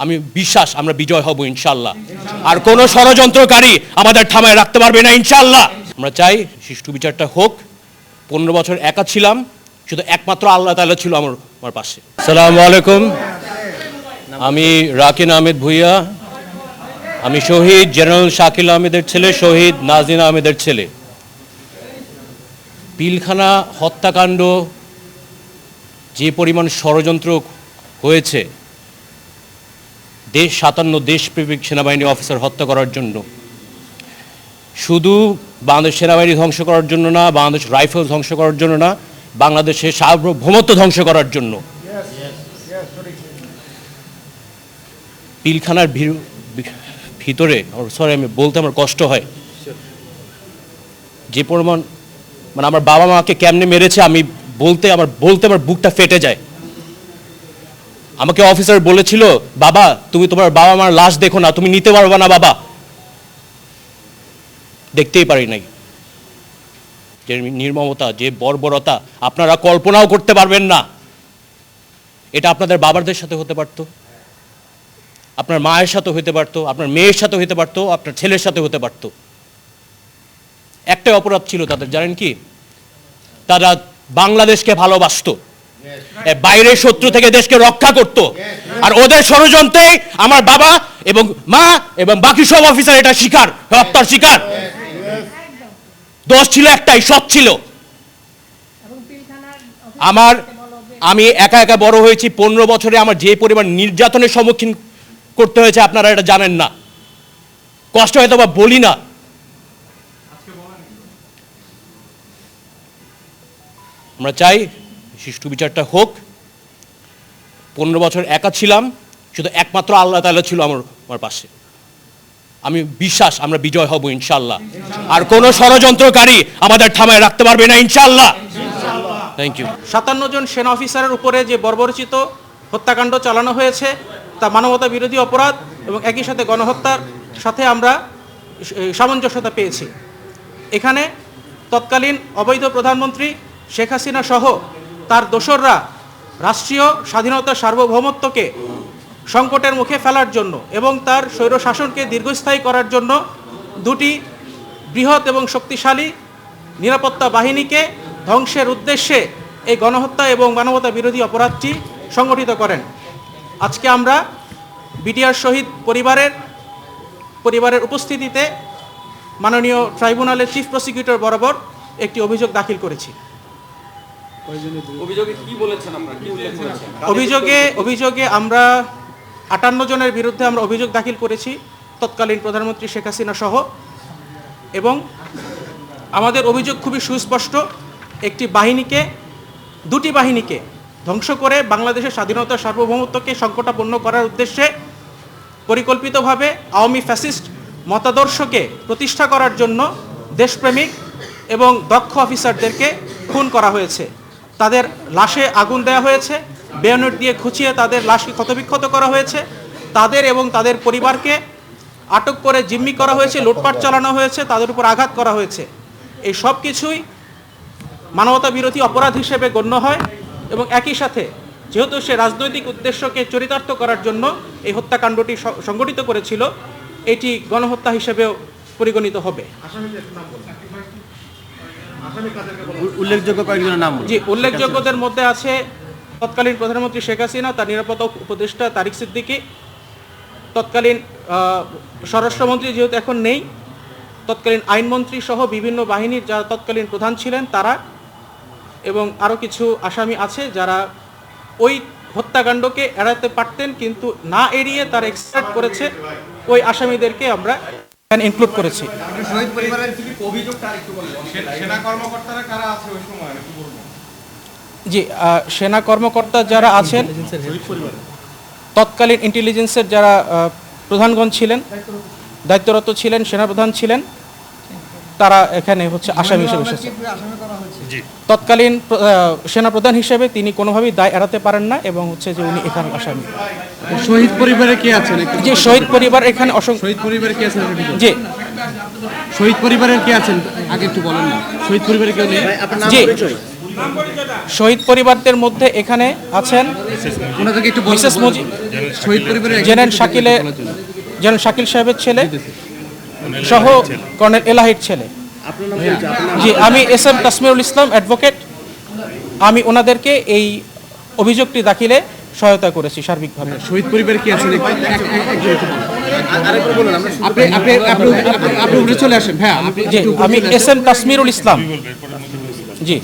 আমি বিশ্বাস আমরা বিজয় হব ইনশাআল্লাহ। আর কোন ষড়যন্ত্রকারী আমাদের থামায় রাখতে পারবে না ইনশাআল্লাহ। আমরা চাই সুষ্ঠু বিচারটা হোক। 15 বছর একা ছিলাম, শুধু একমাত্র আল্লাহ তাআলা ছিল আমার পাশে। আসসালামু আলাইকুম, আমি রাকিন আহমেদ ভুইয়া। আমি শহীদ জেনারেল শাকিল আহমেদের ছেলে, শহীদ নাজিন আহমেদের ছেলে। পিলখানা হত্যাকাণ্ড যে পরিমাণ ষড়যন্ত্র হয়েছে, 57 দেশপ্রেমিক সেনাবাহিনী অফিসার হত্যা করার জন্য, শুধু বাংলাদেশ সেনাবাহিনী ধ্বংস করার জন্য না, বাংলাদেশ রাইফেল ধ্বংস করার জন্য না, বাংলাদেশের সার্বভৌমত্ব ধ্বংস করার জন্য। পিলখানার ভিতরে আমি বলতে আমার কষ্ট হয়, যে পরিমাণ আমার বাবা মাকে কেমনে মেরেছে আমি বলতে আমার বুকটা ফেটে যায়। আমাকে অফিসার বলেছিল, বাবা তুমি তোমার বাবা মার লাশ দেখো না, তুমি নিতে পারবে না বাবা। দেখতেই পারি নাই। যে নির্মমতা, যে বর্বরতা আপনারা কল্পনাও করতে পারবেন না। এটা আপনাদের বাবাদের সাথে হতে পারতো, আপনার মায়ের সাথে হতে পারতো, আপনার মেয়ের সাথে হতে পারতো, আপনার ছেলের সাথে হতে পারতো। একটাই অপরাধ ছিল তাদের, জানেন কি? তারা বাংলাদেশকে ভালোবাসতো, বাইরের শত্রু থেকে দেশকে রক্ষা করত। আর ওদের ষড়যন্ত্রে আমার বাবা এবং মা এবং বাকি সব অফিসার এটা শিকার, হত্যার শিকার। দোষ ছিল একটাই, সৎ ছিল। আমি একা একা বড় হয়েছি। 15 বছরে আমার যে পরিমাণ নির্যাতনের সম্মুখীন করতে হয়েছে আপনারা এটা জানেন না। কষ্ট হয়তো বা বলি না। আমরা চাই সুষ্ঠু বিচারটা হোক। 15 বছর একা ছিলাম, শুধু একমাত্র আল্লাহ তাআলা ছিল আমার পাশে। আমি বিশ্বাস আমরা বিজয় হব ইনশাআল্লাহ। আর কোন ষড়যন্ত্রকারী আমাদের থামায় রাখতে পারবে না ইনশাআল্লাহ। Thank you. 57 জন সেনা অফিসারের উপরে যে বর্বরচিত হত্যাকাণ্ড চালানো হয়েছে তা মানবতা বিরোধী অপরাধ এবং একই সাথে গণহত্যার সাথে আমরা সামঞ্জস্যতা পেয়েছি। এখানে তৎকালীন অবৈধ প্রধানমন্ত্রী শেখ হাসিনা সহ তার দোসররা রাষ্ট্রীয় স্বাধীনতা সার্বভৌমত্বকে সংকটের মুখে ফেলার জন্য এবং তার স্বৈরশাসনকে দীর্ঘস্থায়ী করার জন্য দুটি বৃহৎ এবং শক্তিশালী নিরাপত্তা বাহিনীকে ধ্বংসের উদ্দেশ্যে এই গণহত্যা এবং মানবতা বিরোধী অপরাধটি সংগঠিত করেন। আজকে আমরা বিডিআর শহীদ পরিবারের উপস্থিতিতে মাননীয় ট্রাইব্যুনালের চিফ প্রসিকিউটর বরাবর একটি অভিযোগ দাখিল করেছি। অভিযোগে আমরা 58 জনের বিরুদ্ধে আমরা অভিযোগ দাখিল করেছি, তৎকালীন প্রধানমন্ত্রী শেখ হাসিনা সহ। এবং আমাদের অভিযোগ খুবই সুস্পষ্ট। দুটি বাহিনীকে ধ্বংস করে বাংলাদেশের স্বাধীনতা সার্বভৌমত্বকে সংকটাপন্ন করার উদ্দেশ্যে পরিকল্পিতভাবে আওয়ামী ফ্যাসিস্ট মতাদর্শকে প্রতিষ্ঠা করার জন্য দেশপ্রেমিক এবং দক্ষ অফিসারদেরকে খুন করা হয়েছে। তাদের লাশে আগুন দেওয়া হয়েছে, বেয়নেট দিয়ে খুঁচিয়ে তাদের লাশকে ক্ষতবিক্ষত করা হয়েছে, তাদের এবং তাদের পরিবারকে আটক করে জিম্মি করা হয়েছে, লুটপাট চালানো হয়েছে, তাদের উপর আঘাত করা হয়েছে। এই সব কিছুই মানবতা বিরোধী অপরাধ হিসেবে গণ্য হয় এবং একই সাথে যেহেতু সে রাজনৈতিক উদ্দেশ্যকে চরিতার্থ করার জন্য এই হত্যাকাণ্ডটি সংগঠিত করেছিল, এটি গণহত্যা হিসেবেও পরিগণিত হবে। উল্লেখযোগ্য কয়েকজনের নাম জি, উল্লেখযোগ্যদের মধ্যে আছে তৎকালীন প্রধানমন্ত্রী শেখ হাসিনা, তার নিরাপত্তা উপদেষ্টা তারিক সিদ্দিকী, তৎকালীন স্বরাষ্ট্রমন্ত্রী যেহেতু এখন নেই, তৎকালীন আইনমন্ত্রী সহ বিভিন্ন বাহিনীর যারা তৎকালীন প্রধান ছিলেন তারা, এবং আরও কিছু আসামি আছে যারা ওই হত্যাকাণ্ডকে এড়াতে পারতেন কিন্তু না এড়িয়ে তারা এক্সট্রাক্ট করেছে। ওই আসামিদেরকে আমরা ইনক্লুড করেছি। জি, সেনা কর্মকর্তা যারা আছেন, তৎকালীন ইন্টেলিজেন্সের যারা প্রধানগণ ছিলেন, দায়িত্বরত ছিলেন, সেনাপ্রধান ছিলেন, তারা এখানে আসামি হিসেবে এসেছে। তৎকালীন সেনাপ্রধান হিসেবে তিনি কোনোভাবেই দায় এড়াতে পারেন না এবং যে উনি এখানে আসামি। শহীদ পরিবারে কে আছেন? যে শহীদ পরিবার এখানে শহীদ পরিবারে কে আছেন? জি, শহীদ পরিবারের কে আছেন আগে একটু বলেন না। শহীদ পরিবারে কেউ নেই? জি, শহীদ পরিবারদের মধ্যে এখানে আছেন ওনাদেরকে একটু বলতে মিসেস মুজিব, শহীদ পরিবারের জেনারেল জেনারেল শাকিল সাহেবের ছেলে সহ কর্নেল এলাহির ছেলে। জি, আমি এস এম কাশ্মীরুল ইসলাম অ্যাডভোকেট। আমি ওনাদেরকে এই অভিযোগটি দাখিলে সহায়তা করেছি সার্বিকভাবে। শহীদ পরিবারে কি আছেন আপনি আপনি আপনি আপনি উপরে চলে আসেন। হ্যাঁ, জি, আমি এস এম কাশ্মীরুল ইসলাম। জি।